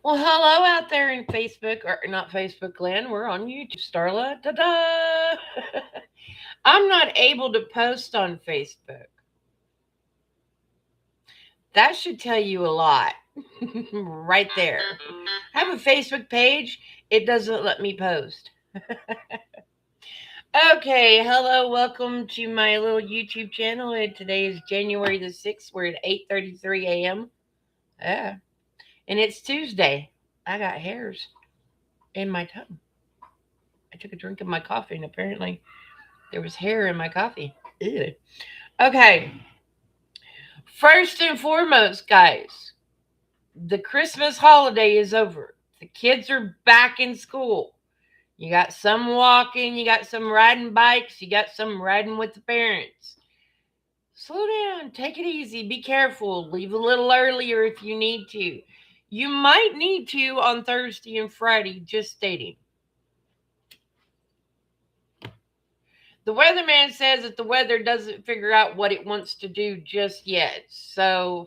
Well, hello out there in Facebook, or not Facebook land. We're on YouTube, Starla. Da da! I'm not able to post on Facebook. That should tell you a lot right there. I have a Facebook page, it doesn't let me post. Okay, hello, welcome to my little YouTube channel. And today is January the 6th. We're at 8:33 a.m. Yeah. And it's Tuesday. I got hairs in my tongue. I took a drink of my coffee and apparently there was hair in my coffee. Ew. Okay. First and foremost, guys, the Christmas holiday is over. The kids are back in school. You got some walking, you got some riding bikes, you got some riding with the parents. Slow down, take it easy, be careful, leave a little earlier if you need to. You might need to on Thursday and Friday, just stating. The weatherman says that the weather doesn't figure out what it wants to do just yet. So,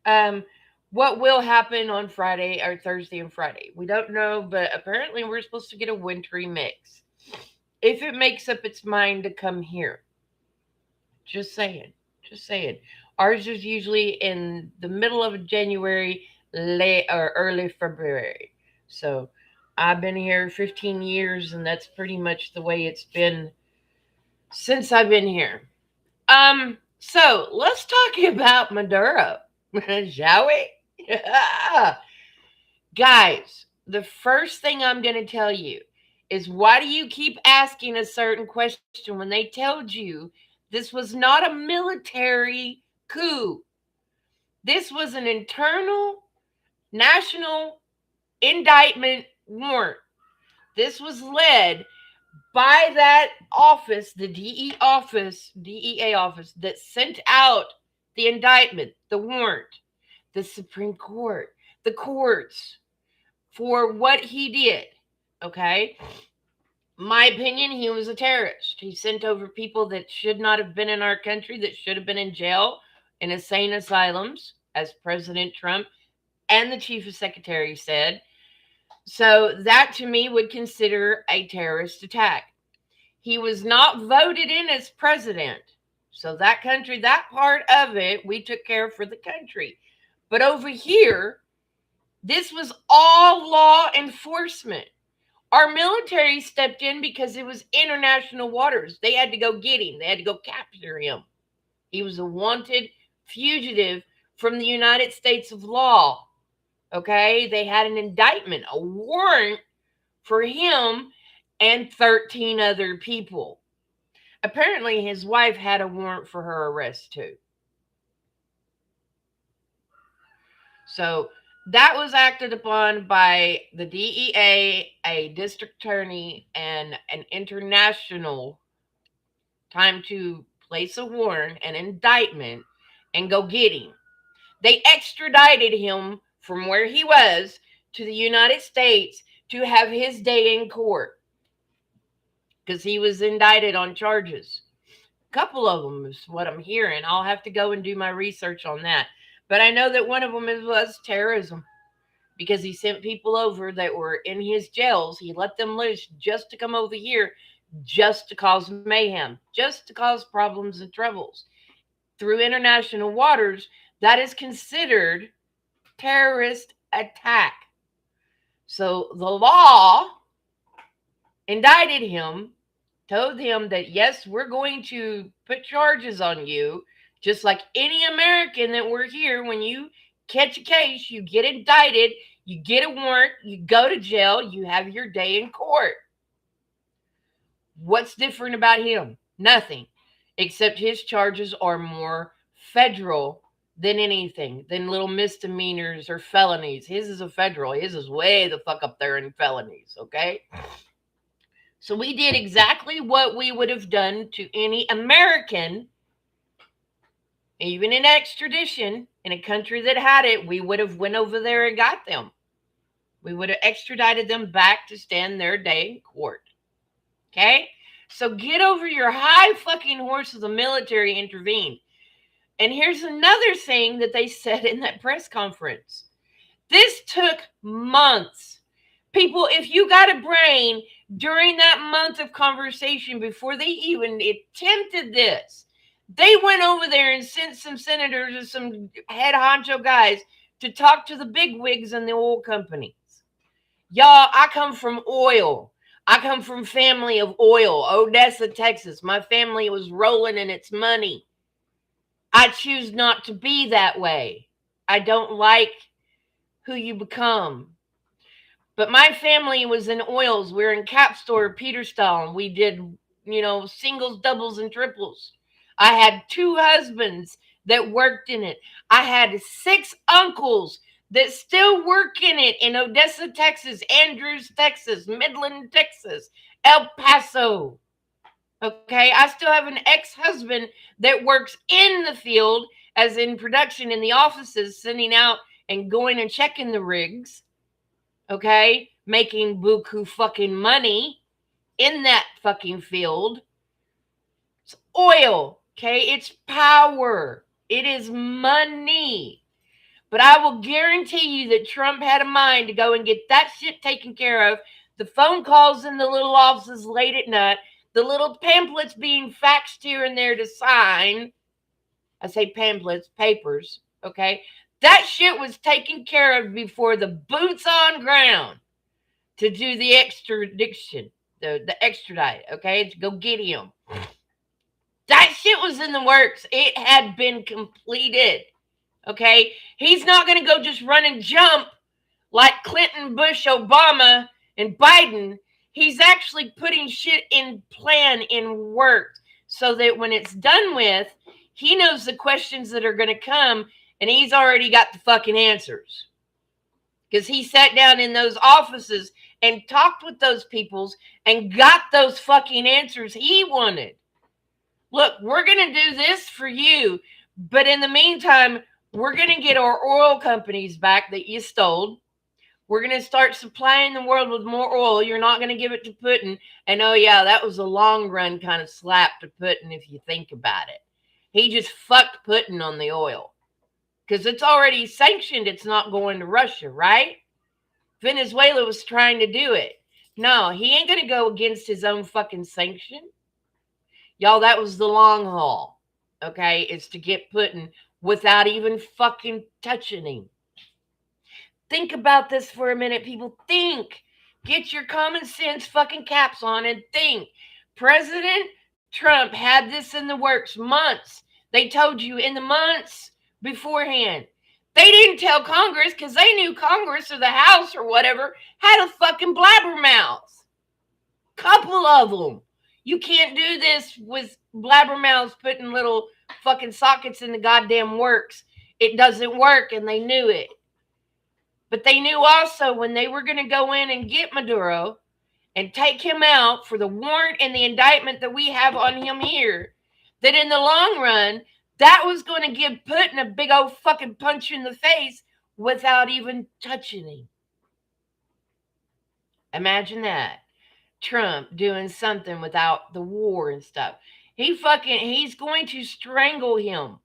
um, what will happen on Friday or Thursday and Friday? We don't know, but apparently we're supposed to get a wintry mix. If it makes up its mind to come here, just saying, just saying. Ours is usually in the middle of January, late or early February. So I've been here 15 years, and that's pretty much the way it's been since I've been here. So let's talk about Maduro, shall we? Guys, the first thing I'm going to tell you is why do you keep asking a certain question when they told you this was not a military coup? This was an internal national indictment warrant. This was led by that office, the DEA office that sent out the indictment, the warrant, the Supreme Court, the courts for what he did. Okay? My opinion, he was a terrorist. He sent over people that should not have been in our country, that should have been in jail, in insane asylums, as President Trump and the chief of secretary said. So that to me would consider a terrorist attack. He was not voted in as president. So that country, that part of it, we took care of for the country. But over here, this was all law enforcement. Our military stepped in because it was international waters. They had to go get him. They had to go capture him. He was a wanted fugitive from the United States of law. Okay? They had an indictment, a warrant for him and 13 other people. Apparently, his wife had a warrant for her arrest too. So that was acted upon by the DEA, a district attorney, and an international time to place a warrant, an indictment, and go get him. They extradited him from where he was to the United States to have his day in court because he was indicted on charges. A couple of them is what I'm hearing. I'll have to go and do my research on that. But I know that one of them was terrorism because he sent people over that were in his jails. He let them loose just to come over here, just to cause mayhem, just to cause problems and troubles. Through international waters, that is considered terrorist attack. So the law indicted him, told him that, yes, we're going to put charges on you, just like any American that we're here. When you catch a case, you get indicted, you get a warrant, you go to jail, you have your day in court. What's different about him? Nothing, except his charges are more federal than anything, than little misdemeanors or felonies. His is a federal. His is way the fuck up there in felonies, okay? So we did exactly what we would have done to any American, even in extradition, in a country that had it. We would have went over there and got them. We would have extradited them back to stand their day in court. Okay? So get over your high fucking horse of the military intervened. And here's another thing that they said in that press conference. This took months. People, if you got a brain during that month of conversation before they even attempted this, they went over there and sent some senators or some head honcho guys to talk to the big wigs in the oil companies. Y'all, I come from oil. I come from family of oil, Odessa, Texas. My family was rolling in its money. I choose not to be that way. I don't like who you become. But my family was in oils. We were in Capstore, Peterstone. We did, singles, doubles, and triples. I had 2 husbands that worked in it. I had 6 uncles that still work in it in Odessa, Texas, Andrews, Texas, Midland, Texas, El Paso. Okay, I still have an ex-husband that works in the field, as in production in the offices, sending out and going and checking the rigs. Okay, making buku fucking money in that fucking field. It's oil. Okay, it's power. It is money. But I will guarantee you that Trump had a mind to go and get that shit taken care of. The phone calls in the little offices late at night, the little pamphlets being faxed here and there to sign. I say pamphlets, papers, okay? That shit was taken care of before the boots on ground to do the extradition, the extradite, okay? To go get him. That shit was in the works. It had been completed, okay? He's not going to go just run and jump like Clinton, Bush, Obama, and Biden. He's actually putting shit in plan, in work, so that when it's done with, he knows the questions that are going to come, and he's already got the fucking answers. Because he sat down in those offices and talked with those peoples and got those fucking answers he wanted. Look, we're going to do this for you, but in the meantime, we're going to get our oil companies back that you stole. We're going to start supplying the world with more oil. You're not going to give it to Putin. And oh yeah, that was a long run kind of slap to Putin if you think about it. He just fucked Putin on the oil. Because it's already sanctioned. It's not going to Russia, right? Venezuela was trying to do it. No, he ain't going to go against his own fucking sanction. Y'all, that was the long haul. Okay? It's to get Putin without even fucking touching him. Think about this for a minute, people. Think. Get your common sense fucking caps on and think. President Trump had this in the works months. They told you in the months beforehand. They didn't tell Congress because they knew Congress or the House or whatever had a fucking blabbermouth. Couple of them. You can't do this with blabbermouths putting little fucking sockets in the goddamn works. It doesn't work, and they knew it. But they knew also when they were going to go in and get Maduro and take him out for the warrant and the indictment that we have on him here, that in the long run, that was going to give Putin a big old fucking punch in the face without even touching him. Imagine that. Trump doing something without the war and stuff. He's going to strangle him.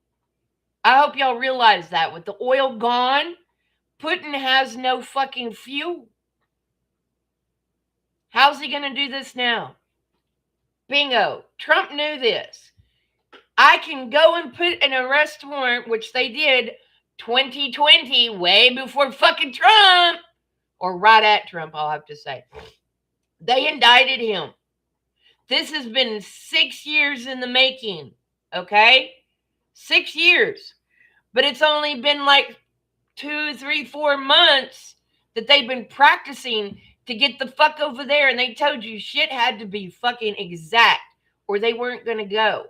I hope y'all realize that. With the oil gone, Putin has no fucking fuel. How's he going to do this now? Bingo. Trump knew this. I can go and put an arrest warrant, which they did 2020, way before fucking Trump, or right at Trump, I'll have to say. They indicted him. This has been 6 years in the making, okay? 6 years. But it's only been like 2, 3, 4 months that they've been practicing to get the fuck over there, and they told you shit had to be fucking exact or they weren't going to go.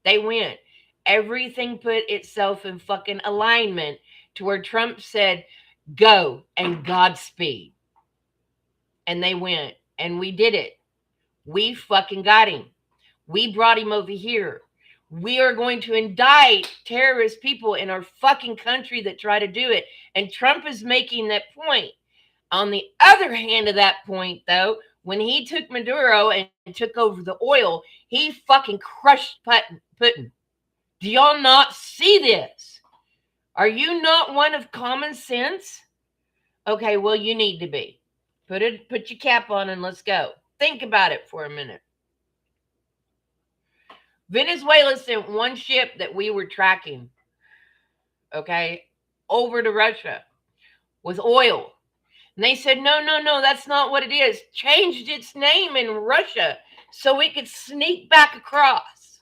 They went. Everything put itself in fucking alignment to where Trump said, go and Godspeed. And they went, and we did it. We fucking got him. We brought him over here. We are going to indict terrorist people in our fucking country that try to do it. And Trump is making that point. On the other hand of that point, though, When he took Maduro and took over the oil, he fucking crushed Putin. Do y'all not see this? Are you not one of common sense? Okay, well, you need to be. Put your cap on and let's go. Think about it for a minute. Venezuela sent one ship that we were tracking, okay, over to Russia with oil. And they said, no, that's not what it is. Changed its name in Russia so it could sneak back across.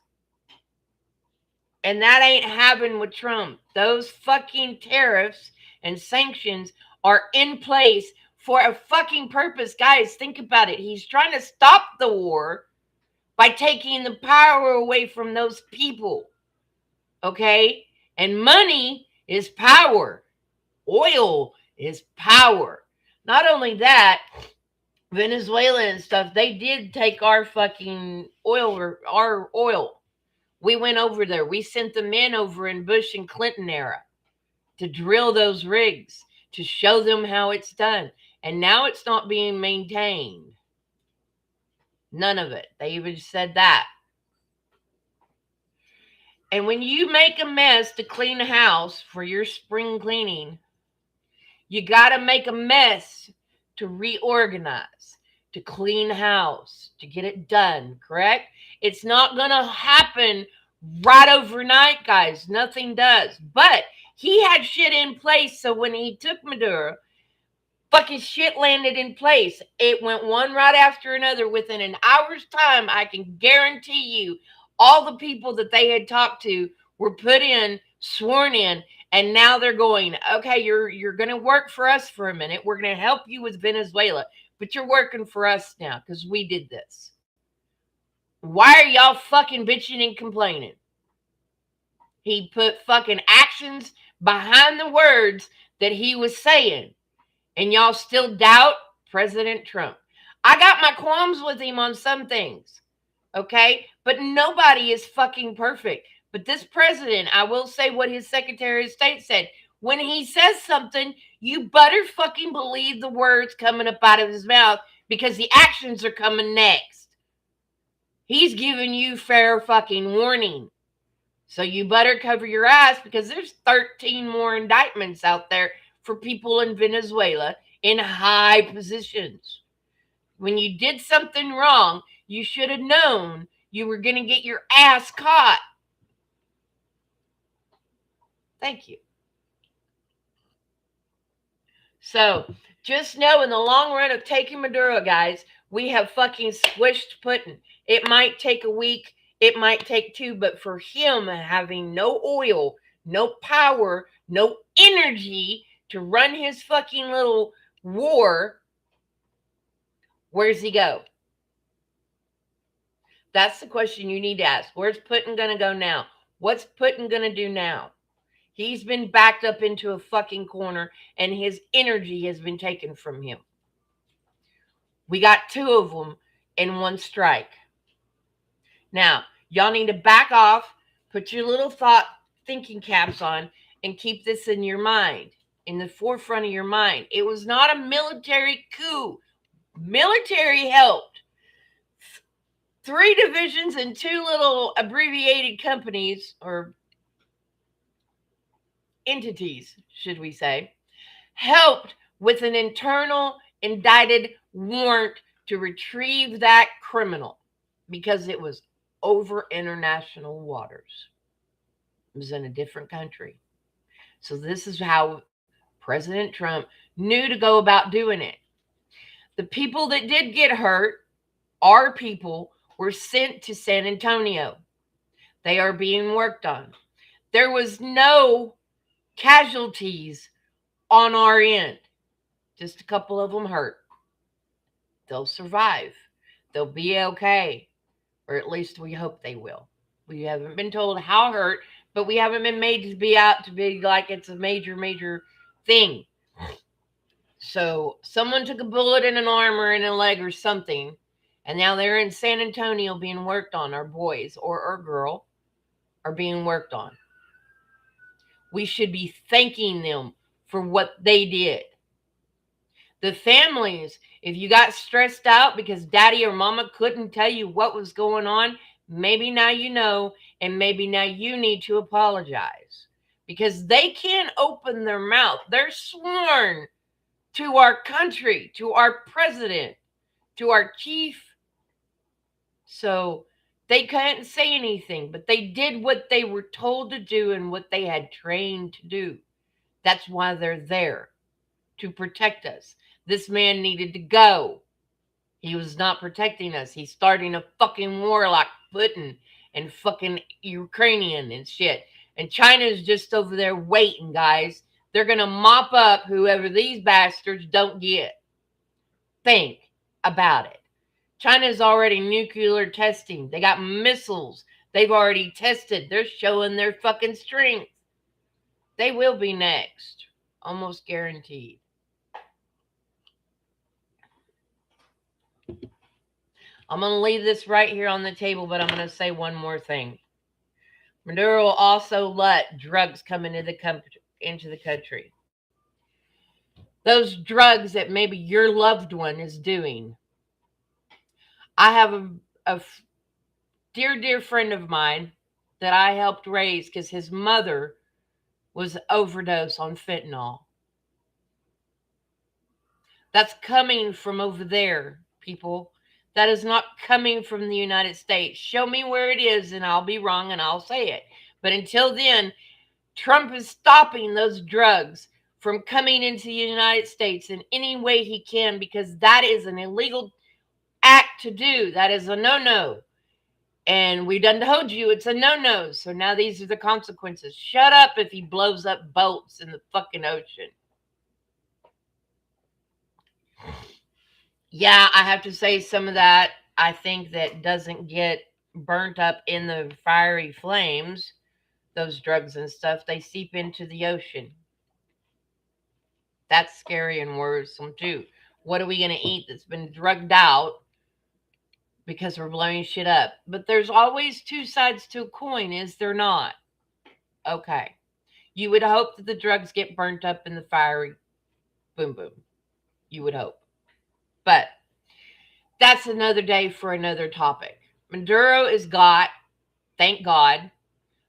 And that ain't happening with Trump. Those fucking tariffs and sanctions are in place for a fucking purpose. Guys, think about it. He's trying to stop the war by taking the power away from those people. Okay? And money is power. Oil is power. Not only that, Venezuela and stuff, they did take our fucking oil, or our oil. We went over there. We sent the men over in Bush and Clinton era to drill those rigs, to show them how it's done. And now it's not being maintained. None of it. They even said that. And when you make a mess to clean a house for your spring cleaning, you got to make a mess to reorganize, to clean the house, to get it done, correct? It's not going to happen right overnight, guys. Nothing does. But he had shit in place, so when he took Maduro, fucking shit landed in place. It went one right after another. Within an hour's time, I can guarantee you, all the people that they had talked to were put in, sworn in, and now they're going, okay, you're going to work for us for a minute. We're going to help you with Venezuela, but you're working for us now because we did this. Why are y'all fucking bitching and complaining? He put fucking actions behind the words that he was saying, and y'all still doubt President Trump. I got my qualms with him on some things, okay? But nobody is fucking perfect. But this president, I will say what his Secretary of State said. When he says something, you better fucking believe the words coming up out of his mouth because the actions are coming next. He's giving you fair fucking warning. So you better cover your ass because there's 13 more indictments out there for people in Venezuela in high positions. When you did something wrong, you should have known you were going to get your ass caught. Thank you. So just know in the long run of taking Maduro, guys, we have fucking squished Putin. It might take a week. It might take two. But for him having no oil, no power, no energy to run his fucking little war, where's he go? That's the question you need to ask. Where's Putin going to go now? What's Putin going to do now? He's been backed up into a fucking corner and his energy has been taken from him. We got two of them in one strike. Now, y'all need to back off, put your little thinking caps on, and keep this in your mind, in the forefront of your mind. It was not a military coup. Military helped. 3 divisions and 2 little abbreviated companies, or entities, should we say, helped with an internal indicted warrant to retrieve that criminal because it was over international waters. It was in a different country. So this is how President Trump knew to go about doing it. The people that did get hurt, our people, were sent to San Antonio. They are being worked on. There was no casualties on our end. Just a couple of them hurt. They'll survive. They'll be okay. Or at least we hope they will. We haven't been told how hurt, but we haven't been made to be out to be like it's a major, major thing. So someone took a bullet in an arm or in a leg or something, and now they're in San Antonio being worked on. Our boys or our girl are being worked on. We should be thanking them for what they did. The families If you got stressed out because daddy or mama couldn't tell you what was going on, maybe now you know, and maybe now you need to apologize because they can't open their mouth. They're sworn to our country, to our president, to our chief. So they couldn't say anything, but they did what they were told to do and what they had trained to do. That's why they're there, to protect us. This man needed to go. He was not protecting us. He's starting a fucking war like Putin and fucking Ukrainian and shit. And China's just over there waiting, guys. They're going to mop up whoever these bastards don't get. Think about it. China's already nuclear testing. They got missiles. They've already tested. They're showing their fucking strength. They will be next. Almost guaranteed. I'm going to leave this right here on the table, but I'm going to say one more thing. Maduro also let drugs come into the country. Those drugs that maybe your loved one is doing. I have a dear friend of mine that I helped raise because his mother was overdosed on fentanyl. That's coming from over there, people. That is not coming from the United States. Show me where it is and I'll be wrong and I'll say it. But until then, Trump is stopping those drugs from coming into the United States in any way he can because that is an illegal act to do. That is a no-no. And we done told you it's a no-no. So now these are the consequences. Shut up if he blows up boats in the fucking ocean. Yeah, I have to say some of that I think that doesn't get burnt up in the fiery flames, those drugs and stuff, they seep into the ocean. That's scary and worrisome too. What are we going to eat that's been drugged out because we're blowing shit up? But there's always two sides to a coin, is there not? Okay. You would hope that the drugs get burnt up in the fiery boom boom. You would hope. But that's another day for another topic. Maduro is got, thank God.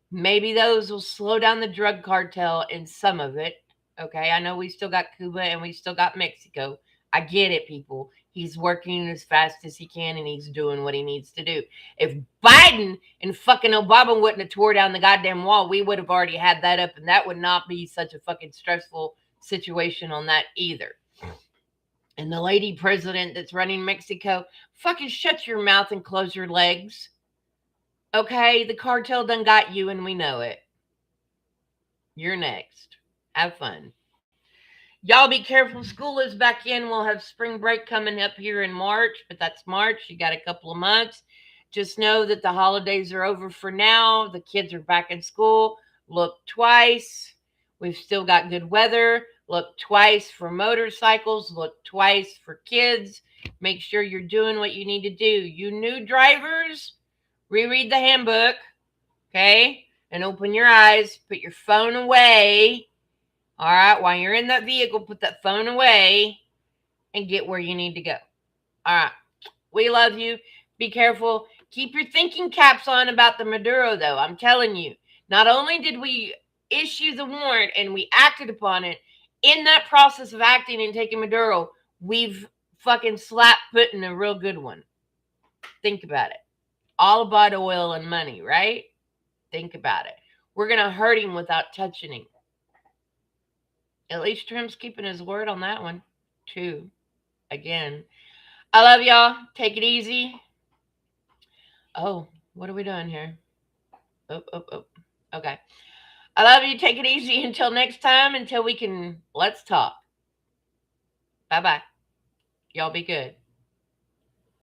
Maybe those will slow down the drug cartel in some of it. Okay, I know we still got Cuba and we still got Mexico. I get it, people. He's working as fast as he can and he's doing what he needs to do. If Biden and fucking Obama wouldn't have tore down the goddamn wall, we would have already had that up and that would not be such a fucking stressful situation on that either. And the lady president that's running Mexico, fucking shut your mouth and close your legs. Okay, the cartel done got you and we know it. You're next. Have fun. Y'all be careful. School is back in. We'll have spring break coming up here in March, but that's March. You got a couple of months. Just know that the holidays are over for now. The kids are back in school. Look twice. We've still got good weather. Look twice for motorcycles. Look twice for kids. Make sure you're doing what you need to do. You new drivers, reread the handbook, okay? And open your eyes. Put your phone away. All right, while you're in that vehicle, put that phone away and get where you need to go. All right, we love you. Be careful. Keep your thinking caps on about the Maduro, though. I'm telling you, not only did we issue the warrant and we acted upon it, in that process of acting and taking Maduro, we've fucking slapped Putin a real good one. Think about it. All about oil and money, right? Think about it. We're going to hurt him without touching him. At least Trump's keeping his word on that one, too. Again, I love y'all. Take it easy. Oh, what are we doing here? Oh. Okay. I love you. Take it easy until next time. Let's talk. Bye-bye. Y'all be good.